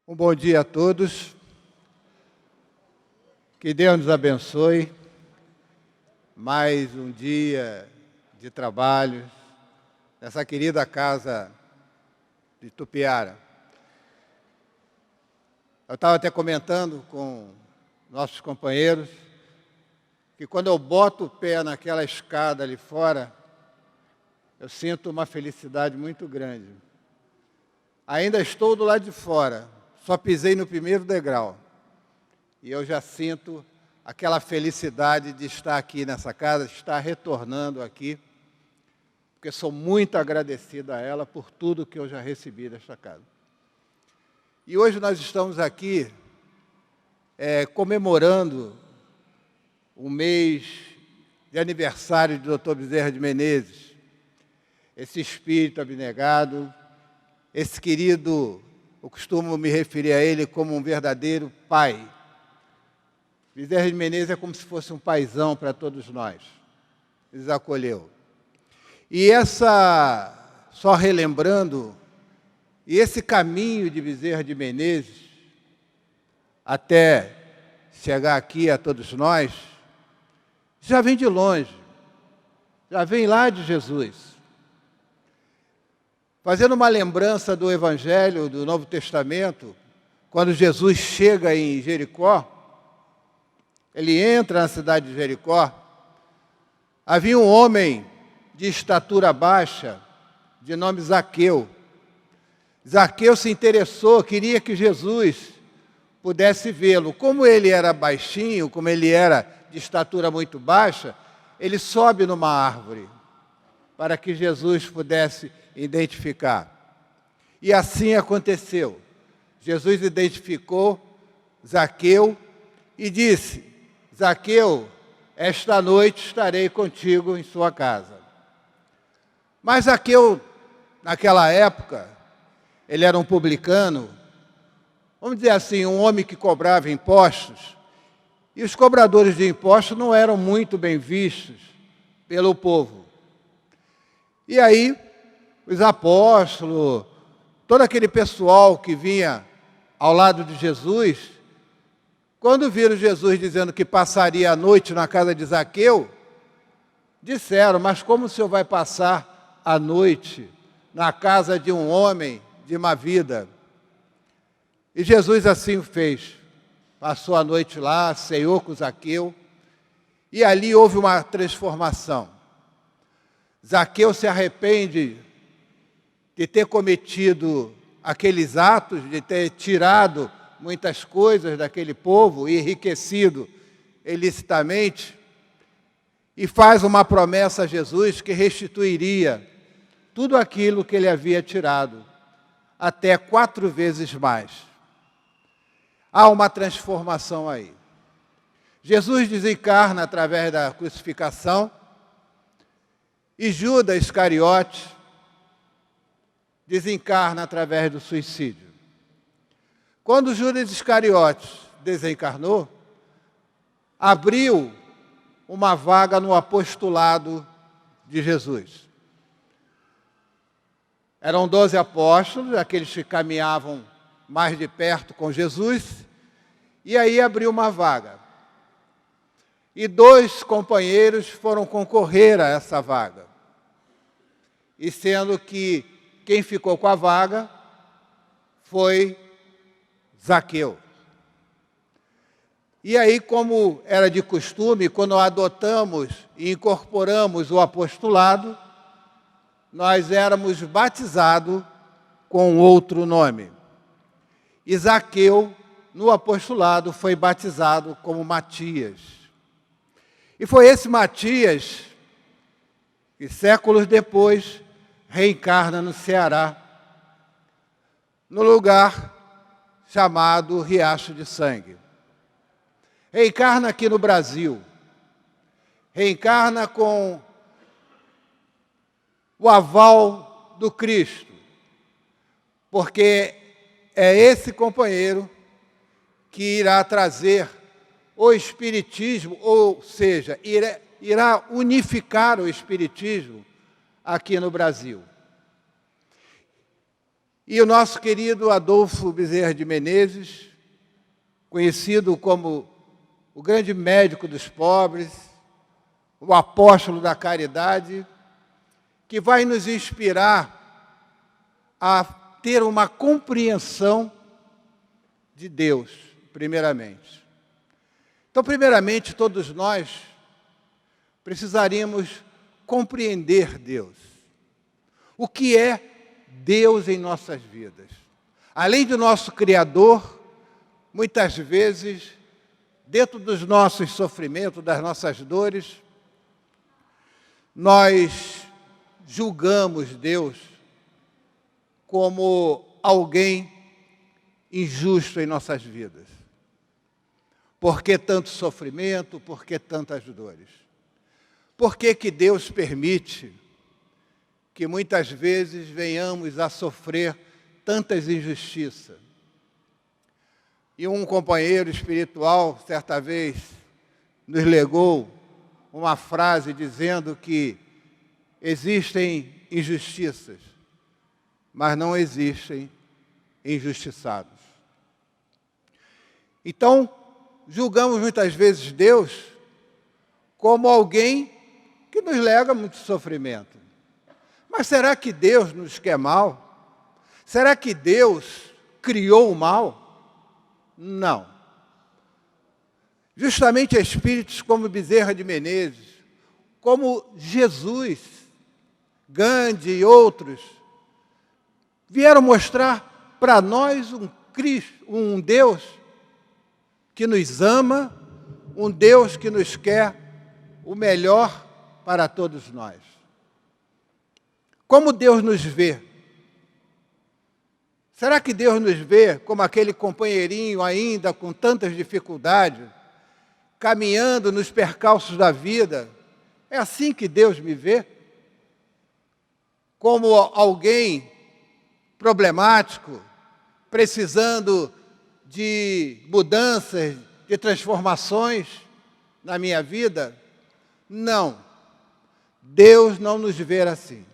Um bom dia a todos, que Deus nos abençoe, mais um dia de trabalho nessa querida casa de Tupiara. Eu estava até comentando com nossos companheiros que quando eu boto o pé naquela escada ali fora, eu sinto uma felicidade muito grande. Ainda estou do lado de fora, só pisei no primeiro degrau. E eu já sinto aquela felicidade de estar aqui nessa casa, de estar retornando aqui, porque sou muito agradecido a ela por tudo que eu já recebi desta casa. E hoje nós estamos aqui comemorando o mês de aniversário do Dr. Bezerra de Menezes, esse espírito abnegado, esse querido, eu costumo me referir a ele como um verdadeiro pai. Bezerra de Menezes é como se fosse um paizão para todos nós. Ele nos acolheu. E só relembrando, e esse caminho de Bezerra de Menezes, até chegar aqui a todos nós, já vem de longe, já vem lá de Jesus. Fazendo uma lembrança do Evangelho do Novo Testamento, quando Jesus chega em Jericó, ele entra na cidade de Jericó, havia um homem de estatura baixa, de nome Zaqueu. Zaqueu se interessou, queria que Jesus pudesse vê-lo. Como ele era baixinho, como ele era de estatura muito baixa, ele sobe numa árvore, para que Jesus pudesse identificar. E assim aconteceu. Jesus identificou Zaqueu e disse: Zaqueu, esta noite estarei contigo em sua casa. Mas Zaqueu, naquela época, ele era um publicano, vamos dizer assim, um homem que cobrava impostos, e os cobradores de impostos não eram muito bem vistos pelo povo. E aí, os apóstolos, todo aquele pessoal que vinha ao lado de Jesus, quando viram Jesus dizendo que passaria a noite na casa de Zaqueu, disseram: mas como o senhor vai passar a noite na casa de um homem de má vida? E Jesus assim o fez. Passou a noite lá, ceou com Zaqueu, e ali houve uma transformação. Zaqueu se arrepende de ter cometido aqueles atos, de ter tirado muitas coisas daquele povo e enriquecido ilicitamente, e faz uma promessa a Jesus que restituiria tudo aquilo que ele havia tirado, até 4 vezes mais. Há uma transformação aí. Jesus desencarna através da crucificação, e Judas Iscariote desencarna através do suicídio. Quando Judas Iscariote desencarnou, abriu uma vaga no apostolado de Jesus. Eram 12 apóstolos, aqueles que caminhavam mais de perto com Jesus, e aí abriu uma vaga. E 2 companheiros foram concorrer a essa vaga. E sendo que quem ficou com a vaga foi Zaqueu. E aí, como era de costume, quando adotamos e incorporamos o apostolado, nós éramos batizados com outro nome. E Zaqueu, no apostolado, foi batizado como Matias. E foi esse Matias que, séculos depois, reencarna no Ceará, no lugar chamado Riacho de Sangue. Reencarna aqui no Brasil. Reencarna com o aval do Cristo, porque é esse companheiro que irá trazer o Espiritismo, ou seja, irá unificar o Espiritismo aqui no Brasil. E o nosso querido Adolfo Bezerra de Menezes, conhecido como o grande médico dos pobres, o apóstolo da caridade, que vai nos inspirar a ter uma compreensão de Deus, primeiramente. Então, primeiramente, todos nós precisaríamos compreender Deus. O que é Deus em nossas vidas? Além do nosso Criador, muitas vezes, dentro dos nossos sofrimentos, das nossas dores, nós julgamos Deus como alguém injusto em nossas vidas. Por que tanto sofrimento? Por que tantas dores? Por que que Deus permite que muitas vezes venhamos a sofrer tantas injustiças? E um companheiro espiritual, certa vez, nos legou uma frase dizendo que existem injustiças, mas não existem injustiçados. Então, julgamos muitas vezes Deus como alguém que nos lega muito sofrimento. Mas será que Deus nos quer mal? Será que Deus criou o mal? Não. Justamente espíritos como Bezerra de Menezes, como Jesus, Gandhi e outros, vieram mostrar para nós um Cristo, um Deus que nos ama, um Deus que nos quer o melhor para todos nós. Como Deus nos vê? Será que Deus nos vê como aquele companheirinho ainda com tantas dificuldades, caminhando nos percalços da vida? É assim que Deus me vê? Como alguém problemático, precisando de mudanças, de transformações na minha vida? Não. Deus não nos vê assim.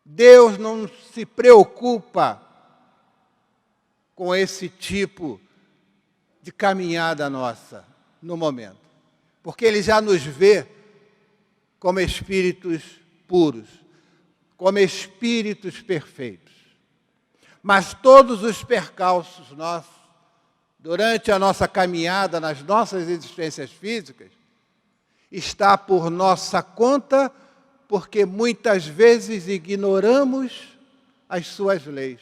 Deus não se preocupa com esse tipo de caminhada nossa no momento. Porque Ele já nos vê como espíritos puros, como espíritos perfeitos. Mas todos os percalços nossos, durante a nossa caminhada, nas nossas existências físicas, está por nossa conta, porque muitas vezes ignoramos as suas leis.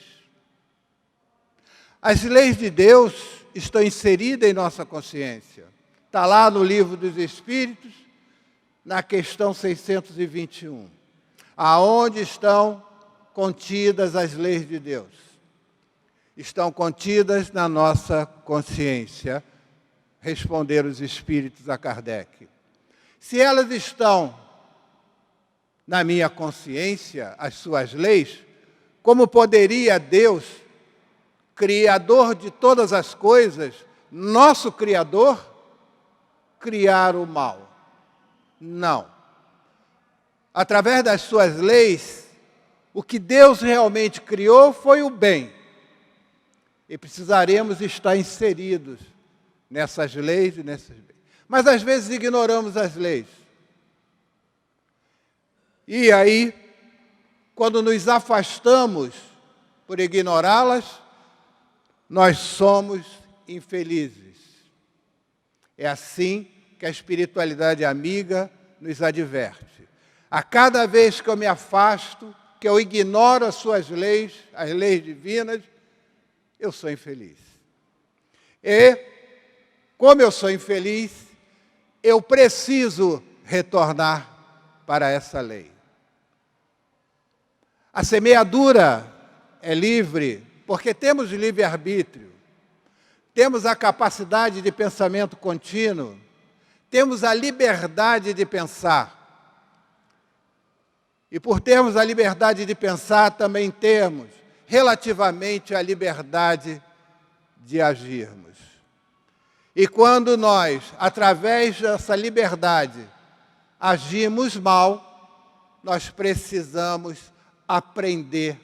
As leis de Deus estão inseridas em nossa consciência. Está lá no Livro dos Espíritos, na questão 621, aonde estão contidas as leis de Deus. Estão contidas na nossa consciência, responderam os Espíritos a Kardec. Se elas estão na minha consciência, as suas leis, como poderia Deus, Criador de todas as coisas, nosso Criador, criar o mal? Não. Através das suas leis, o que Deus realmente criou foi o bem. E precisaremos estar inseridos nessas leis e nessas leis. Mas às vezes ignoramos as leis. E aí, quando nos afastamos por ignorá-las, nós somos infelizes. É assim que a espiritualidade amiga nos adverte. A cada vez que eu me afasto, que eu ignoro as suas leis, as leis divinas, eu sou infeliz. E, como eu sou infeliz, eu preciso retornar para essa lei. A semeadura é livre, porque temos livre-arbítrio, temos a capacidade de pensamento contínuo, temos a liberdade de pensar. E por termos a liberdade de pensar, também temos, relativamente, a liberdade de agirmos. E quando nós, através dessa liberdade, agimos mal, nós precisamos aprender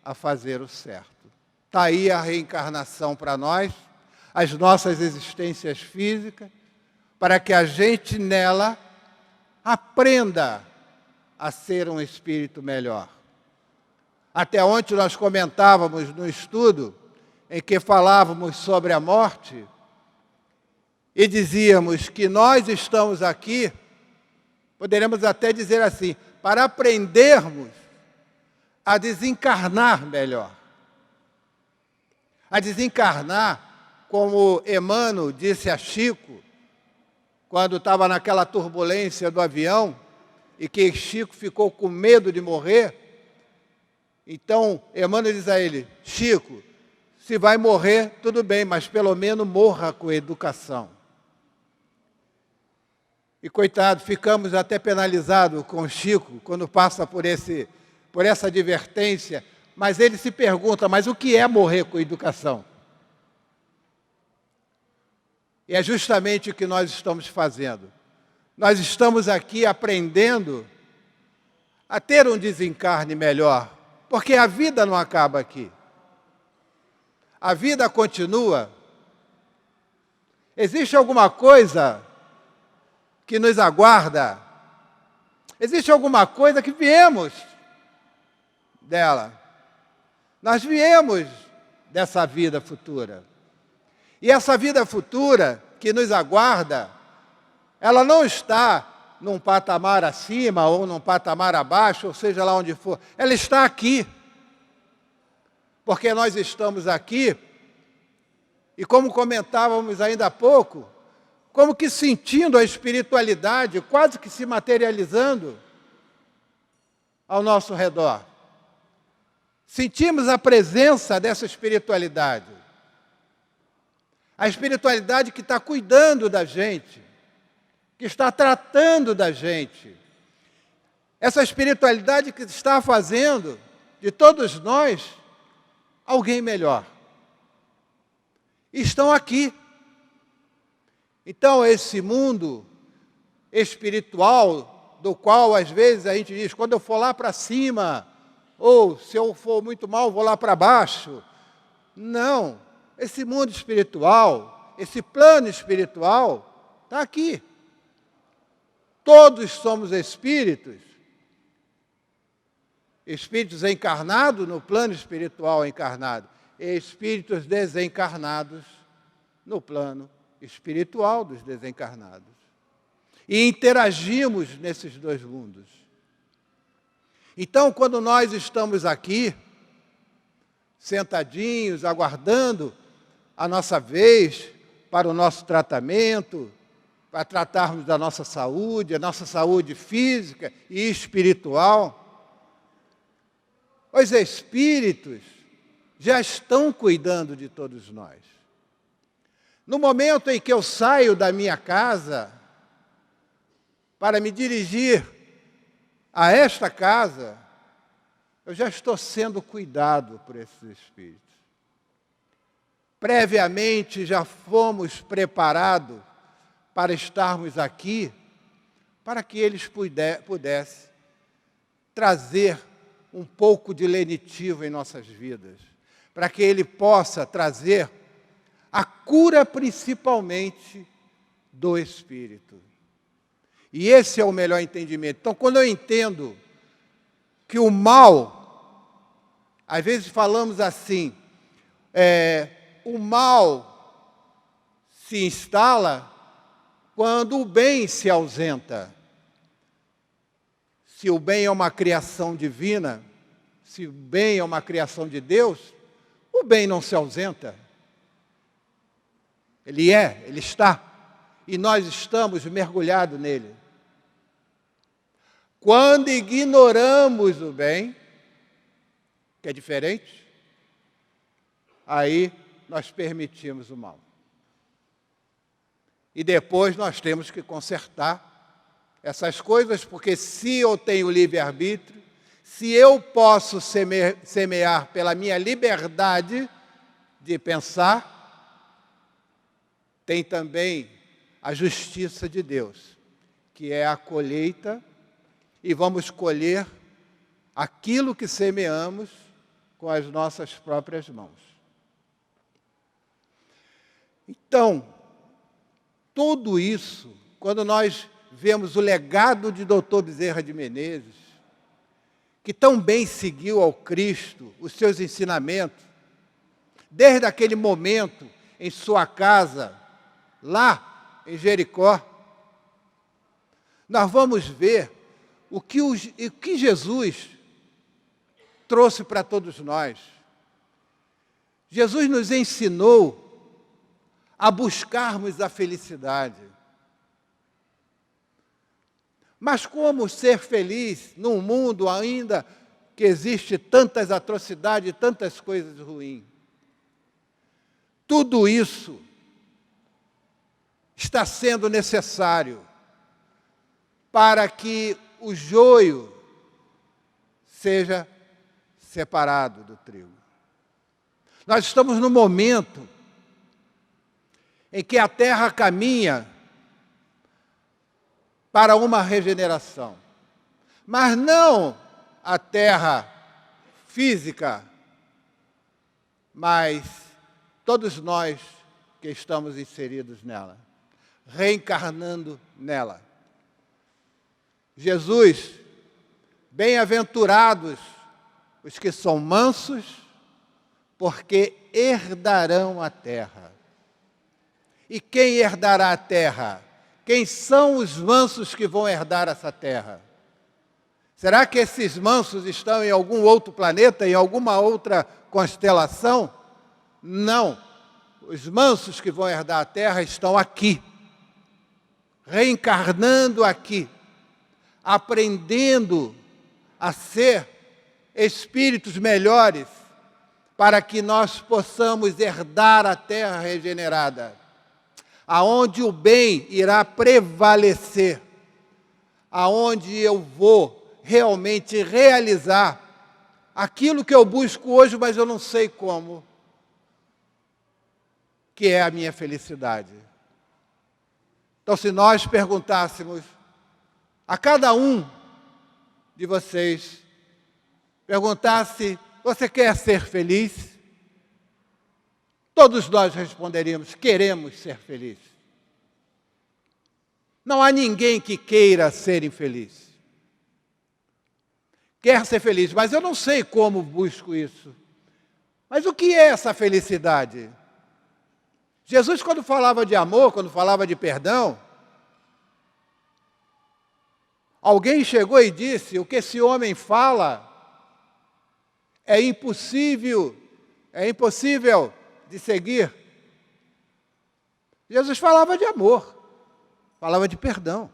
a fazer o certo. Está aí a reencarnação para nós, as nossas existências físicas, para que a gente nela aprenda a ser um espírito melhor. Até ontem nós comentávamos no estudo em que falávamos sobre a morte e dizíamos que nós estamos aqui, poderíamos até dizer assim, para aprendermos a desencarnar melhor. A desencarnar, como Emmanuel disse a Chico, quando estava naquela turbulência do avião, e que Chico ficou com medo de morrer. Então, Emmanuel diz a ele, Chico, se vai morrer, tudo bem, mas pelo menos morra com educação. E, coitado, ficamos até penalizados com o Chico, quando passa por essa advertência, mas ele se pergunta, mas o que é morrer com educação? E é justamente o que nós estamos fazendo. Nós estamos aqui aprendendo a ter um desencarne melhor, porque a vida não acaba aqui. A vida continua. Existe alguma coisa que nos aguarda? Existe alguma coisa que viemos dela? Nós viemos dessa vida futura. E essa vida futura que nos aguarda, ela não está num patamar acima ou num patamar abaixo, ou seja lá onde for. Ela está aqui. Porque nós estamos aqui, e como comentávamos ainda há pouco, como que sentindo a espiritualidade quase que se materializando ao nosso redor. Sentimos a presença dessa espiritualidade. A espiritualidade que está cuidando da gente, que está tratando da gente. Essa espiritualidade que está fazendo de todos nós alguém melhor. Estão aqui. Então, esse mundo espiritual, do qual às vezes a gente diz, quando eu for lá para cima, ou se eu for muito mal, vou lá para baixo. Não, esse mundo espiritual, esse plano espiritual, está aqui. Todos somos espíritos, espíritos encarnados no plano espiritual encarnado, e espíritos desencarnados no plano espiritual dos desencarnados. E interagimos nesses dois mundos. Então, quando nós estamos aqui, sentadinhos, aguardando a nossa vez para o nosso tratamento, para tratarmos da nossa saúde, a nossa saúde física e espiritual, os espíritos já estão cuidando de todos nós. No momento em que eu saio da minha casa para me dirigir a esta casa, eu já estou sendo cuidado por esses espíritos. Previamente já fomos preparados para estarmos aqui, para que eles pudessem trazer um pouco de lenitivo em nossas vidas, para que ele possa trazer a cura principalmente do espírito. E esse é o melhor entendimento. Então, quando eu entendo que o mal, às vezes falamos assim, o mal se instala quando o bem se ausenta. Se o bem é uma criação divina, se o bem é uma criação de Deus, o bem não se ausenta. Ele está, e nós estamos mergulhados nele. Quando ignoramos o bem, que é diferente, aí nós permitimos o mal. E depois nós temos que consertar essas coisas, porque se eu tenho livre-arbítrio, se eu posso semear pela minha liberdade de pensar, tem também a justiça de Deus, que é a colheita, e vamos colher aquilo que semeamos com as nossas próprias mãos. Então, tudo isso, quando nós vemos o legado de Dr. Bezerra de Menezes, que tão bem seguiu ao Cristo, os seus ensinamentos, desde aquele momento em sua casa, lá em Jericó, nós vamos ver o que Jesus trouxe para todos nós. Jesus nos ensinou a buscarmos a felicidade. Mas como ser feliz num mundo ainda que existe tantas atrocidades, tantas coisas ruins? Tudo isso está sendo necessário para que o joio seja separado do trigo. Nós estamos no momento em que a terra caminha para uma regeneração. Mas não a terra física, mas todos nós que estamos inseridos nela, reencarnando nela. Jesus, bem-aventurados os que são mansos, porque herdarão a terra. E quem herdará a terra? Quem são os mansos que vão herdar essa terra? Será que esses mansos estão em algum outro planeta, em alguma outra constelação? Não. Os mansos que vão herdar a terra estão aqui, reencarnando aqui, aprendendo a ser espíritos melhores, para que nós possamos herdar a terra regenerada, aonde o bem irá prevalecer, aonde eu vou realmente realizar aquilo que eu busco hoje, mas eu não sei como, que é a minha felicidade. Então, se nós perguntássemos a cada um de vocês, perguntasse, você quer ser feliz? Todos nós responderíamos, queremos ser felizes. Não há ninguém que queira ser infeliz. Quer ser feliz, mas eu não sei como busco isso. Mas o que é essa felicidade? Jesus, quando falava de amor, quando falava de perdão, alguém chegou e disse, o que esse homem fala é impossível de seguir. Jesus falava de amor, falava de perdão.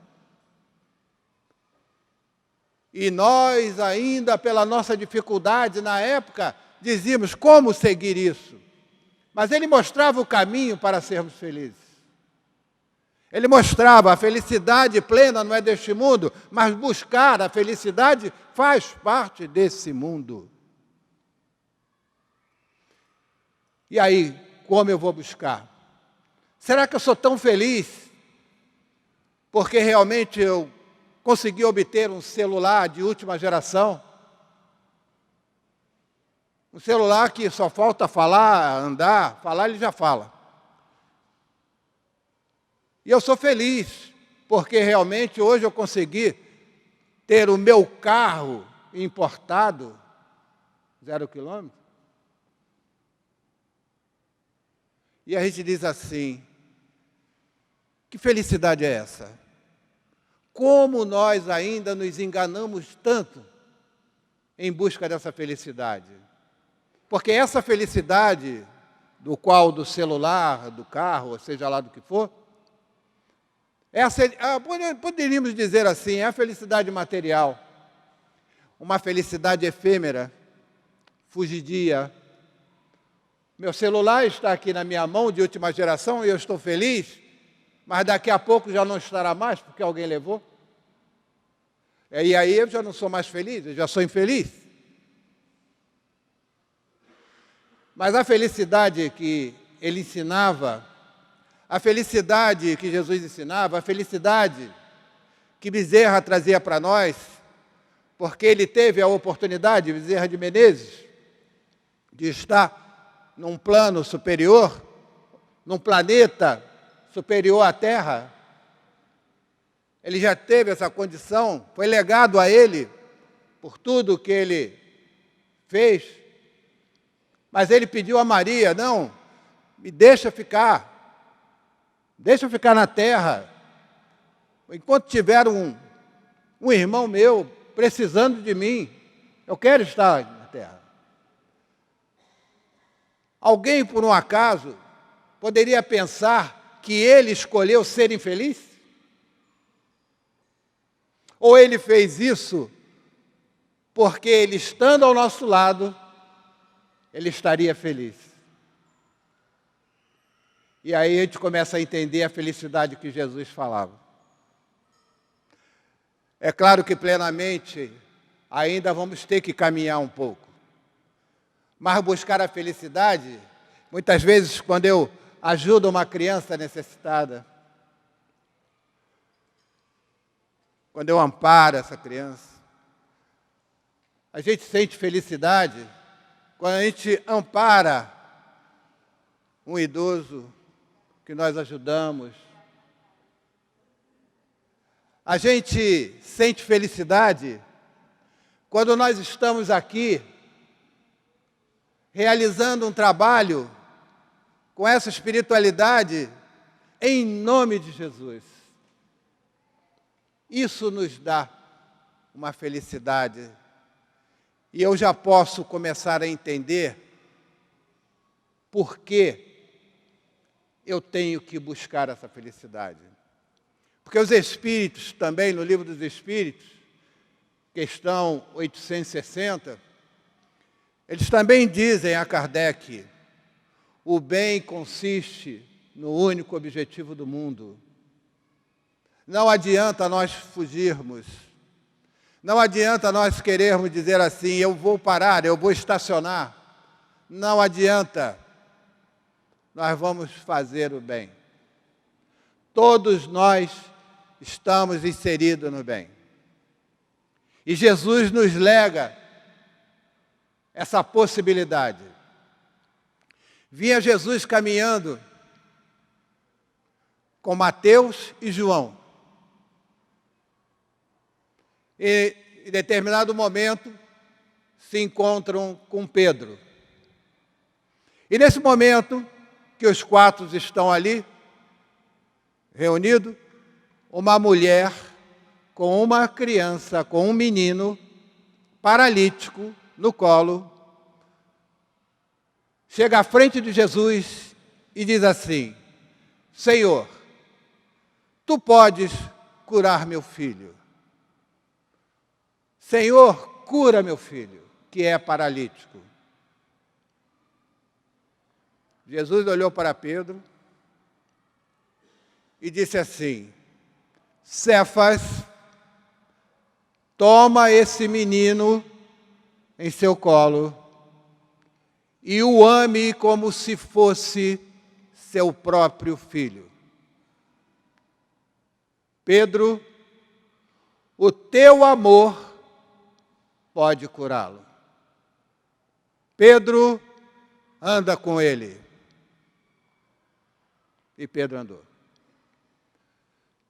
E nós ainda, pela nossa dificuldade na época, dizíamos como seguir isso. Mas ele mostrava o caminho para sermos felizes. Ele mostrava a felicidade plena não é deste mundo, mas buscar a felicidade faz parte desse mundo. E aí, como eu vou buscar? Será que eu sou tão feliz porque realmente eu consegui obter um celular de última geração? Um celular que só falta falar, andar, falar ele já fala. E eu sou feliz porque realmente hoje eu consegui ter o meu carro importado, 0 quilômetro. E a gente diz assim, que felicidade é essa? Como nós ainda nos enganamos tanto em busca dessa felicidade? Porque essa felicidade, do celular, do carro, ou seja lá do que for, poderíamos dizer assim, é a felicidade material. Uma felicidade efêmera, fugidia. Meu celular está aqui na minha mão, de última geração, e eu estou feliz, mas daqui a pouco já não estará mais, porque alguém levou. E aí eu já não sou mais feliz, eu já sou infeliz. Mas a felicidade que ele ensinava, a felicidade que Jesus ensinava, a felicidade que Bezerra trazia para nós, porque ele teve a oportunidade, Bezerra de Menezes, de estar num plano superior, num planeta superior à Terra. Ele já teve essa condição, foi legado a ele por tudo que ele fez. Mas ele pediu a Maria: não, me deixa ficar na terra. Enquanto tiver um irmão meu precisando de mim, eu quero estar na terra. Alguém, por um acaso, poderia pensar que ele escolheu ser infeliz? Ou ele fez isso porque ele, estando ao nosso lado, ele estaria feliz? E aí a gente começa a entender a felicidade que Jesus falava. É claro que plenamente ainda vamos ter que caminhar um pouco. Mas buscar a felicidade, muitas vezes quando eu ajudo uma criança necessitada, quando eu amparo essa criança, a gente sente felicidade quando a gente ampara um idoso que nós ajudamos. A gente sente felicidade quando nós estamos aqui realizando um trabalho com essa espiritualidade em nome de Jesus. Isso nos dá uma felicidade. E eu já posso começar a entender por que eu tenho que buscar essa felicidade. Porque os Espíritos também, no Livro dos Espíritos, questão 860, eles também dizem a Kardec: o bem consiste no único objetivo do mundo. Não adianta nós fugirmos. Não adianta nós querermos dizer assim: eu vou parar, eu vou estacionar. Não adianta. Nós vamos fazer o bem. Todos nós estamos inseridos no bem. E Jesus nos lega essa possibilidade. Vinha Jesus caminhando com Mateus e João. E, em determinado momento, se encontram com Pedro. E nesse momento que os quatro estão ali, reunidos, uma mulher com uma criança, com um menino paralítico no colo, chega à frente de Jesus e diz assim: Senhor, tu podes curar meu filho. Senhor, cura meu filho, que é paralítico. Jesus olhou para Pedro e disse assim: Cefas, toma esse menino em seu colo e o ame como se fosse seu próprio filho. Pedro, o teu amor pode curá-lo. Pedro, anda com ele. E Pedro andou.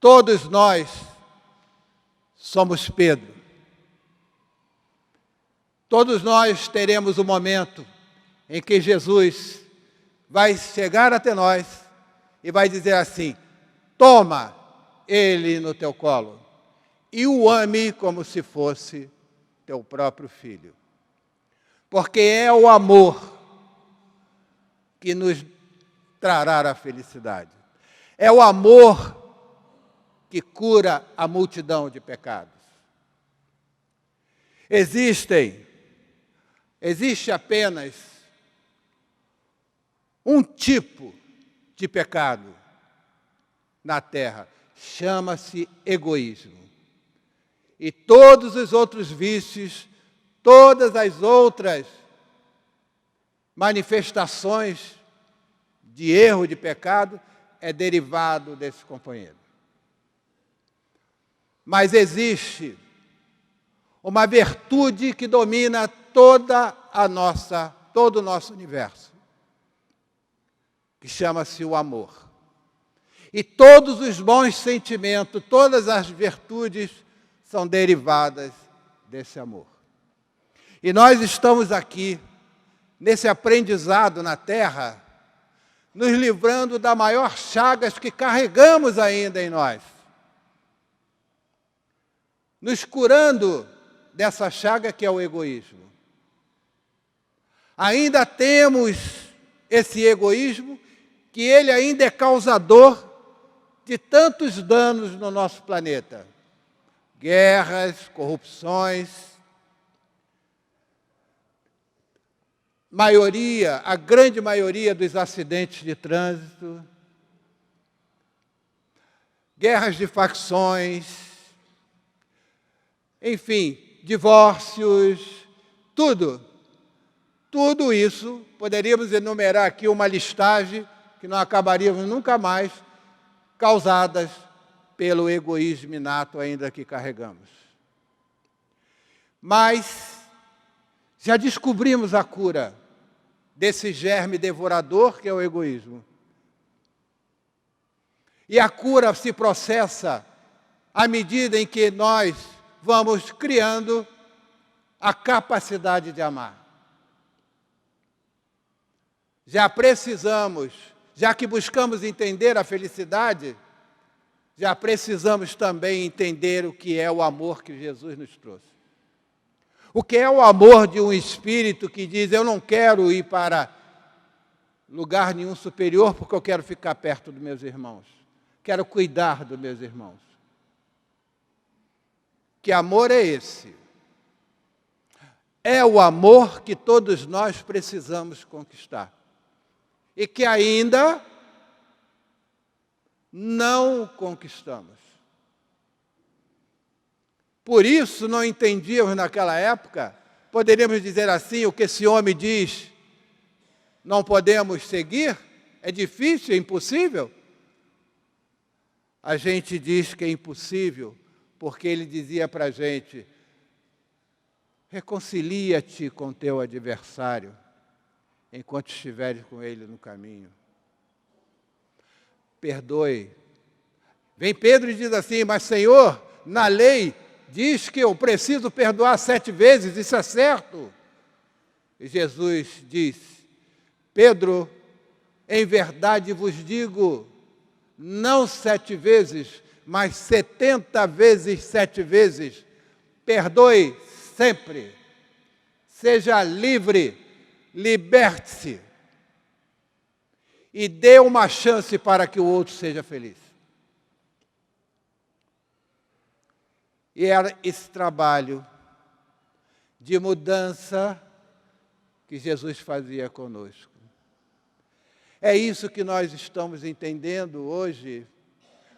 Todos nós somos Pedro. Todos nós teremos um momento em que Jesus vai chegar até nós e vai dizer assim: toma ele no teu colo e o ame como se fosse teu próprio filho. Porque é o amor que nos trará a felicidade. É o amor que cura a multidão de pecados. Existe apenas um tipo de pecado na Terra, chama-se egoísmo. E todos os outros vícios, todas as outras manifestações de erro, de pecado, é derivado desse companheiro. Mas existe uma virtude que domina toda a nossa todo o nosso universo, que chama-se o amor. E todos os bons sentimentos, todas as virtudes são derivadas desse amor. E nós estamos aqui, nesse aprendizado na Terra, nos livrando da maior chagas que carregamos ainda em nós. Nos curando dessa chaga que é o egoísmo. Ainda temos esse egoísmo, que ele ainda é causador de tantos danos no nosso planeta. Guerras, corrupções. A grande maioria dos acidentes de trânsito. Guerras de facções. Enfim, divórcios, tudo. Tudo isso, poderíamos enumerar aqui uma listagem que não acabaríamos nunca mais, causadas pelo egoísmo inato ainda que carregamos. Mas já descobrimos a cura desse germe devorador que é o egoísmo. E a cura se processa à medida em que nós vamos criando a capacidade de amar. Já precisamos, já que buscamos entender a felicidade, já precisamos também entender o que é o amor que Jesus nos trouxe. O que é o amor de um espírito que diz, eu não quero ir para lugar nenhum superior porque eu quero ficar perto dos meus irmãos. Quero cuidar dos meus irmãos. Que amor é esse? É o amor que todos nós precisamos conquistar. E que ainda não conquistamos. Por isso não entendíamos naquela época, poderíamos dizer assim, o que esse homem diz, não podemos seguir, é difícil, é impossível. A gente diz que é impossível, porque ele dizia para a gente, reconcilia-te com teu adversário, enquanto estiveres com ele no caminho. Perdoe. Vem Pedro e diz assim, mas Senhor, na lei diz que eu preciso perdoar 7 vezes, isso é certo. E Jesus diz, Pedro, em verdade vos digo, não 7 vezes, mas 70 vezes 7 vezes. Perdoe sempre. Seja livre, liberte-se. E dê uma chance para que o outro seja feliz. E era esse trabalho de mudança que Jesus fazia conosco. É isso que nós estamos entendendo hoje,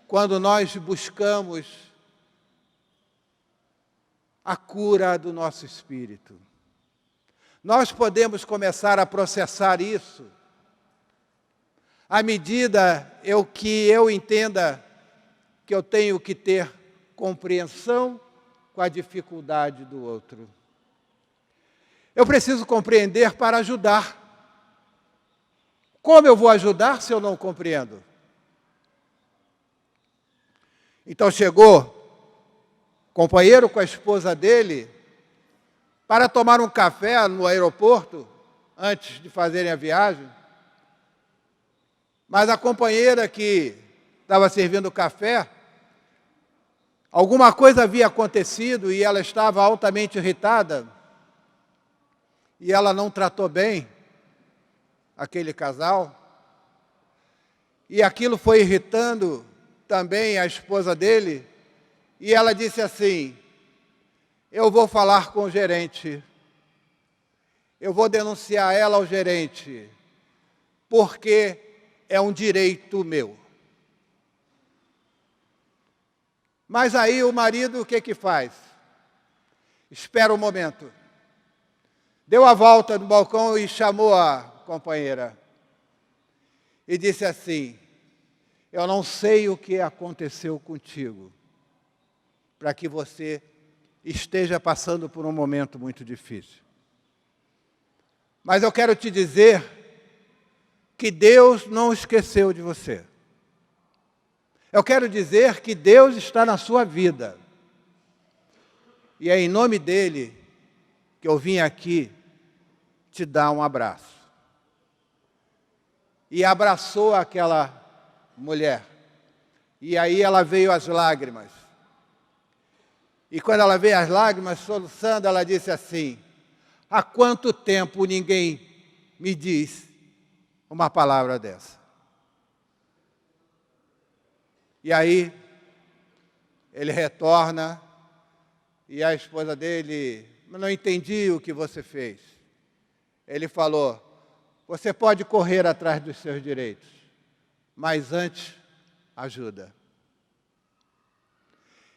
quando nós buscamos a cura do nosso espírito. Nós podemos começar a processar isso à medida que eu entenda que eu tenho que ter compreensão com a dificuldade do outro. Eu preciso compreender para ajudar. Como eu vou ajudar se eu não compreendo? Então chegou companheiro com a esposa dele para tomar um café no aeroporto, antes de fazerem a viagem. Mas a companheira que estava servindo o café, alguma coisa havia acontecido e ela estava altamente irritada. E ela não tratou bem aquele casal. E aquilo foi irritando também a esposa dele. E ela disse assim, eu vou falar com o gerente. Eu vou denunciar ela ao gerente. Porque é um direito meu. Mas aí o marido o que faz? Espera um momento. Deu a volta no balcão e chamou a companheira. E disse assim, eu não sei o que aconteceu contigo, para que você esteja passando por um momento muito difícil. Mas eu quero te dizer que Deus não esqueceu de você. Eu quero dizer que Deus está na sua vida. E é em nome dEle que eu vim aqui te dar um abraço. E abraçou aquela mulher. E aí ela veio às lágrimas. E quando ela veio às lágrimas, soluçando, ela disse assim: há quanto tempo ninguém me diz uma palavra dessa? E aí, ele retorna, e a esposa dele: não entendi o que você fez. Ele falou: você pode correr atrás dos seus direitos, mas antes, ajuda.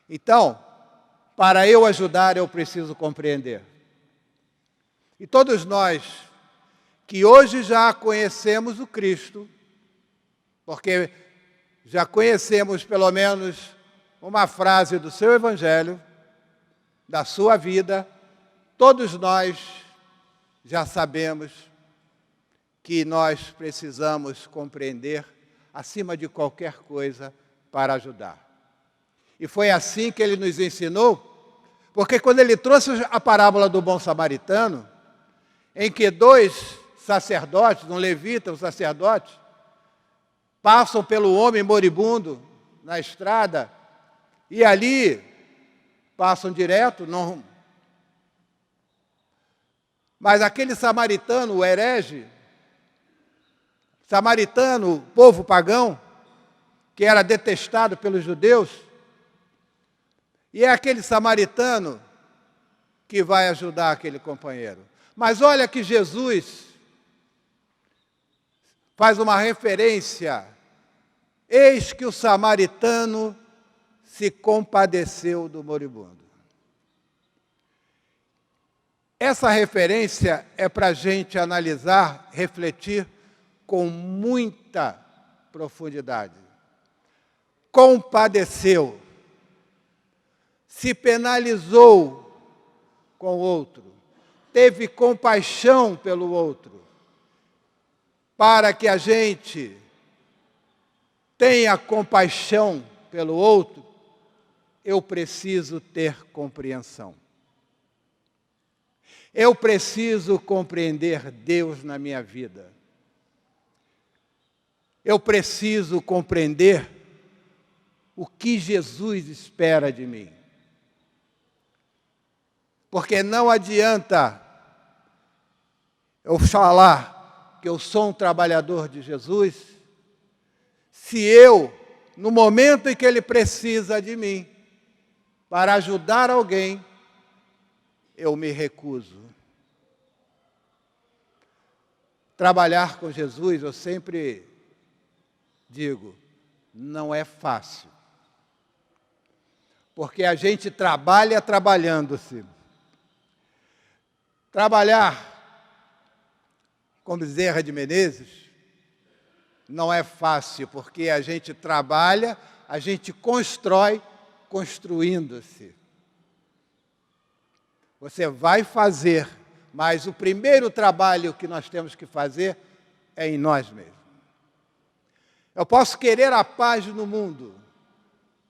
Então, para eu ajudar, eu preciso compreender. E todos nós, que hoje já conhecemos o Cristo, porque já conhecemos pelo menos uma frase do seu Evangelho, da sua vida, todos nós já sabemos que nós precisamos compreender, acima de qualquer coisa, para ajudar. E foi assim que ele nos ensinou, porque quando ele trouxe a parábola do bom samaritano, em que dois sacerdotes, um levita, um sacerdote, passam pelo homem moribundo na estrada, e ali passam direto, não. Mas aquele samaritano, o herege, samaritano, o povo pagão, que era detestado pelos judeus, e é aquele samaritano que vai ajudar aquele companheiro. Mas olha que Jesus faz uma referência: eis que o samaritano se compadeceu do moribundo. Essa referência é para a gente analisar, refletir com muita profundidade. Compadeceu, se penalizou com o outro, teve compaixão pelo outro. Para que a gente tenha compaixão pelo outro, eu preciso ter compreensão. Eu preciso compreender Deus na minha vida. Eu preciso compreender o que Jesus espera de mim. Porque não adianta eu falar que eu sou um trabalhador de Jesus, se eu, no momento em que Ele precisa de mim, para ajudar alguém, eu me recuso. Trabalhar com Jesus, eu sempre digo, não é fácil. Porque a gente trabalha trabalhando-se. Trabalhar com Bezerra de Menezes não é fácil, porque a gente trabalha, a gente constrói construindo-se. Você vai fazer, mas o primeiro trabalho que nós temos que fazer é em nós mesmos. Eu posso querer a paz no mundo,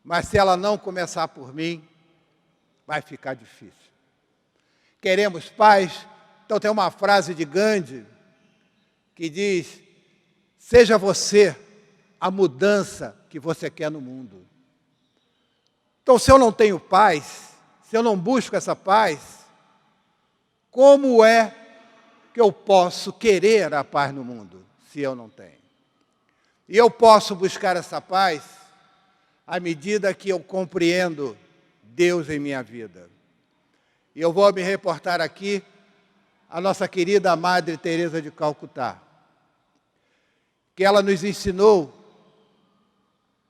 mas se ela não começar por mim, vai ficar difícil. Queremos paz? Então tem uma frase de Gandhi que diz: seja você a mudança que você quer no mundo. Então, se eu não tenho paz, se eu não busco essa paz, como é que eu posso querer a paz no mundo, se eu não tenho? E eu posso buscar essa paz à medida que eu compreendo Deus em minha vida. E eu vou me reportar aqui à nossa querida Madre Teresa de Calcutá, que ela nos ensinou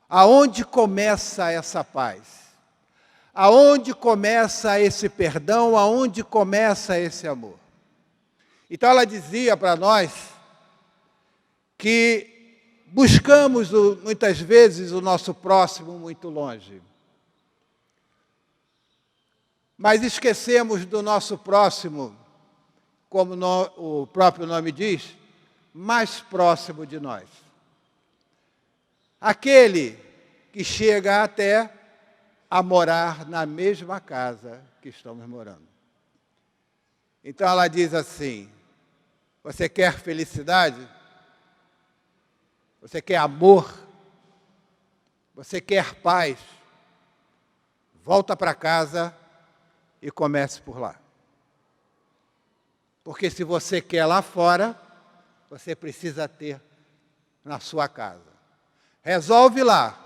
aonde começa essa paz, aonde começa esse perdão, aonde começa esse amor. Então ela dizia para nós que buscamos muitas vezes o nosso próximo muito longe, mas esquecemos do nosso próximo como o próprio nome diz, mais próximo de nós. Aquele que chega até a morar na mesma casa que estamos morando. Então ela diz assim: você quer felicidade? Você quer amor? Você quer paz? Volta para casa e comece por lá. Porque se você quer lá fora, você precisa ter na sua casa. Resolve lá,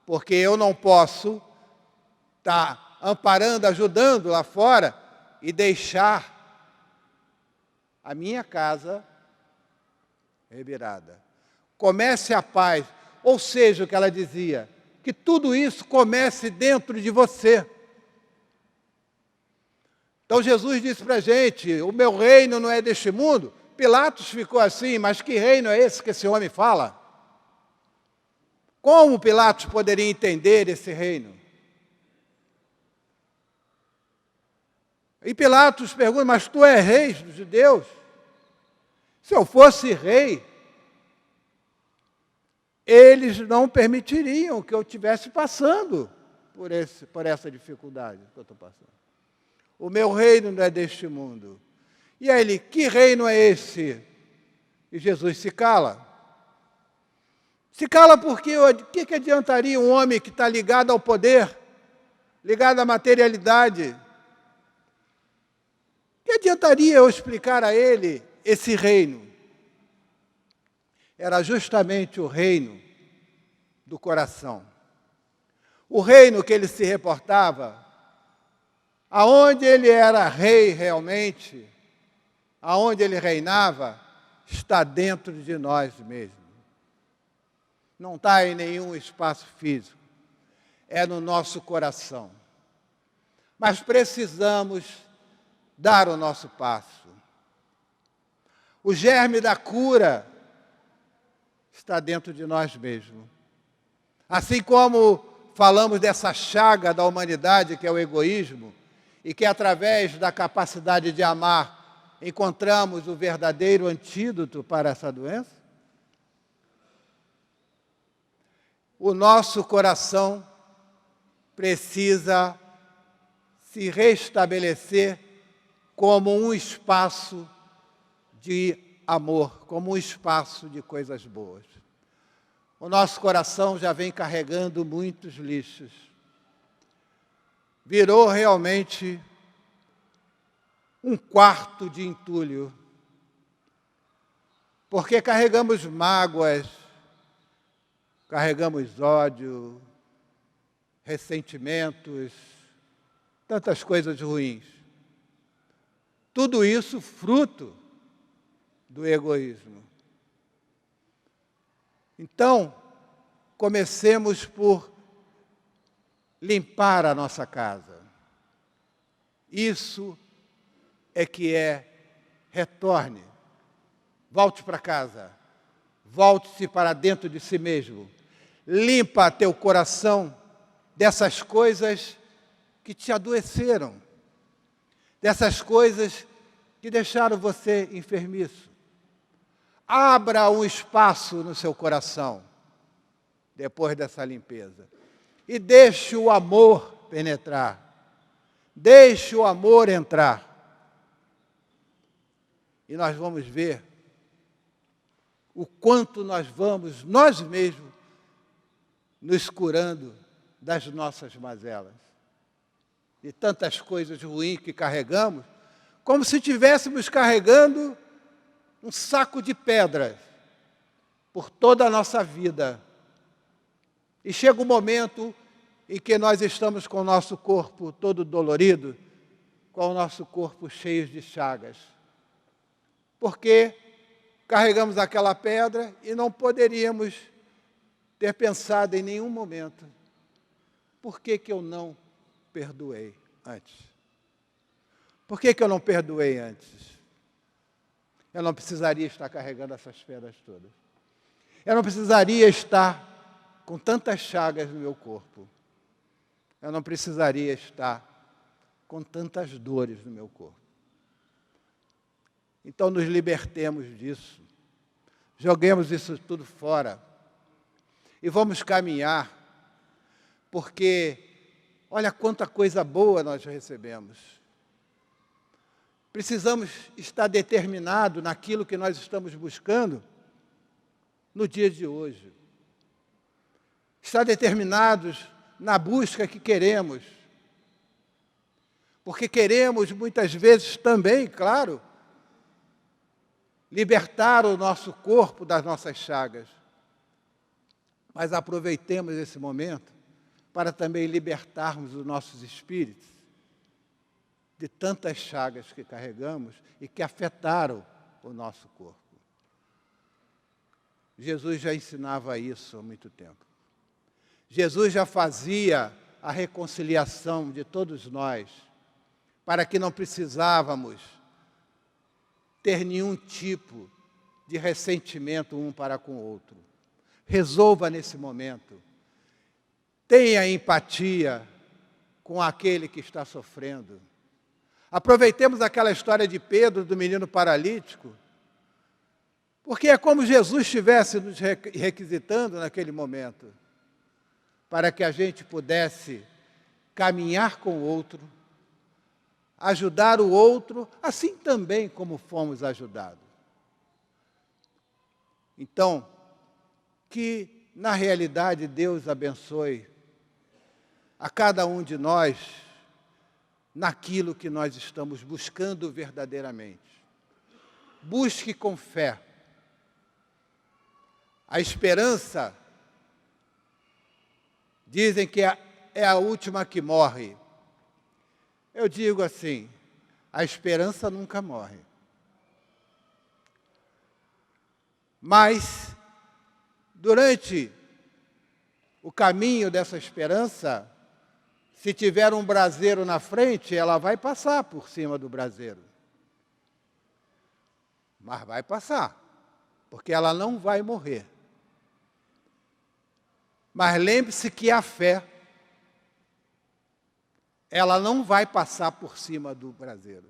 porque eu não posso estar amparando, ajudando lá fora e deixar a minha casa revirada. Comece a paz, ou seja, o que ela dizia, que tudo isso comece dentro de você. Então Jesus disse para a gente: o meu reino não é deste mundo. Pilatos ficou assim: mas que reino é esse que esse homem fala? Como Pilatos poderia entender esse reino? E Pilatos pergunta: mas tu és rei dos judeus? Se eu fosse rei, eles não permitiriam que eu estivesse passando por essa dificuldade que eu estou passando. O meu reino não é deste mundo. E aí ele: que reino é esse? E Jesus se cala. Se cala porque o que adiantaria um homem que está ligado ao poder, ligado à materialidade? O que adiantaria eu explicar a ele esse reino? Era justamente o reino do coração. O reino que ele se reportava, aonde ele era rei realmente, aonde ele reinava, está dentro de nós mesmos. Não está em nenhum espaço físico, é no nosso coração. Mas precisamos dar o nosso passo. O germe da cura está dentro de nós mesmos. Assim como falamos dessa chaga da humanidade, que é o egoísmo, e que através da capacidade de amar encontramos o verdadeiro antídoto para essa doença, o nosso coração precisa se restabelecer como um espaço de amor, como um espaço de coisas boas. O nosso coração já vem carregando muitos lixos. Virou realmente um quarto de entulho, porque carregamos mágoas, carregamos ódio, ressentimentos, tantas coisas ruins. Tudo isso fruto do egoísmo. Então, comecemos por limpar a nossa casa. Isso é que retorne. Volte para casa. Volte-se para dentro de si mesmo. Limpa teu coração dessas coisas que te adoeceram, dessas coisas que deixaram você enfermiço. Abra um espaço no seu coração, depois dessa limpeza, e deixe o amor penetrar, deixe o amor entrar. E nós vamos ver o quanto nós vamos, nós mesmos, nos curando das nossas mazelas, de tantas coisas ruins que carregamos, como se estivéssemos carregando um saco de pedras por toda a nossa vida. E chega um momento em que nós estamos com o nosso corpo todo dolorido, com o nosso corpo cheio de chagas, porque carregamos aquela pedra e não poderíamos ter pensado em nenhum momento: por que eu não perdoei antes? Por que eu não perdoei antes? Eu não precisaria estar carregando essas pedras todas. Eu não precisaria estar com tantas chagas no meu corpo. Eu não precisaria estar com tantas dores no meu corpo. Então nos libertemos disso. Joguemos isso tudo fora. E vamos caminhar, porque olha quanta coisa boa nós recebemos. Precisamos estar determinados naquilo que nós estamos buscando no dia de hoje. Estar determinados na busca que queremos. Porque queremos, muitas vezes também, claro, libertar o nosso corpo das nossas chagas. Mas aproveitemos esse momento para também libertarmos os nossos espíritos de tantas chagas que carregamos e que afetaram o nosso corpo. Jesus já ensinava isso há muito tempo. Jesus já fazia a reconciliação de todos nós, para que não precisávamos ter nenhum tipo de ressentimento um para com o outro. Resolva nesse momento. Tenha empatia com aquele que está sofrendo. Aproveitemos aquela história de Pedro, do menino paralítico, porque é como Jesus estivesse nos requisitando naquele momento, para que a gente pudesse caminhar com o outro, ajudar o outro, assim também como fomos ajudados. Então, que na realidade Deus abençoe a cada um de nós naquilo que nós estamos buscando verdadeiramente. Busque com fé. A esperança, dizem que é a última que morre. Eu digo assim, a esperança nunca morre. Mas, durante o caminho dessa esperança, se tiver um braseiro na frente, ela vai passar por cima do braseiro. Mas vai passar, porque ela não vai morrer. Mas lembre-se que a fé, ela não vai passar por cima do braseiro.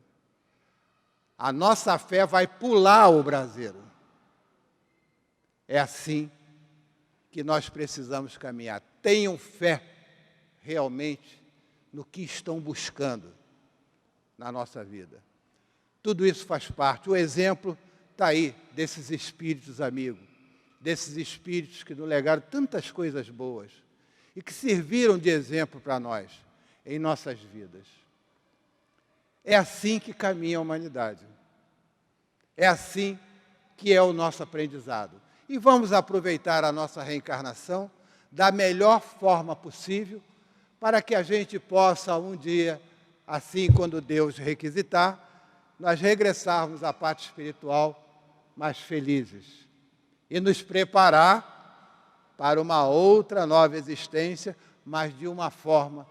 A nossa fé vai pular o braseiro. É assim que nós precisamos caminhar. Tenham fé realmente no que estão buscando na nossa vida. Tudo isso faz parte. O exemplo está aí, desses espíritos amigos, desses espíritos que nos legaram tantas coisas boas e que serviram de exemplo para nós em nossas vidas. É assim que caminha a humanidade. É assim que é o nosso aprendizado. E vamos aproveitar a nossa reencarnação da melhor forma possível, para que a gente possa um dia, assim quando Deus requisitar, nós regressarmos à parte espiritual mais felizes e nos preparar para uma outra nova existência, mas de uma forma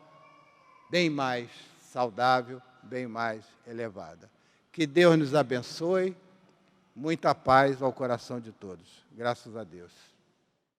bem mais saudável, bem mais elevada. Que Deus nos abençoe, muita paz ao coração de todos. Graças a Deus.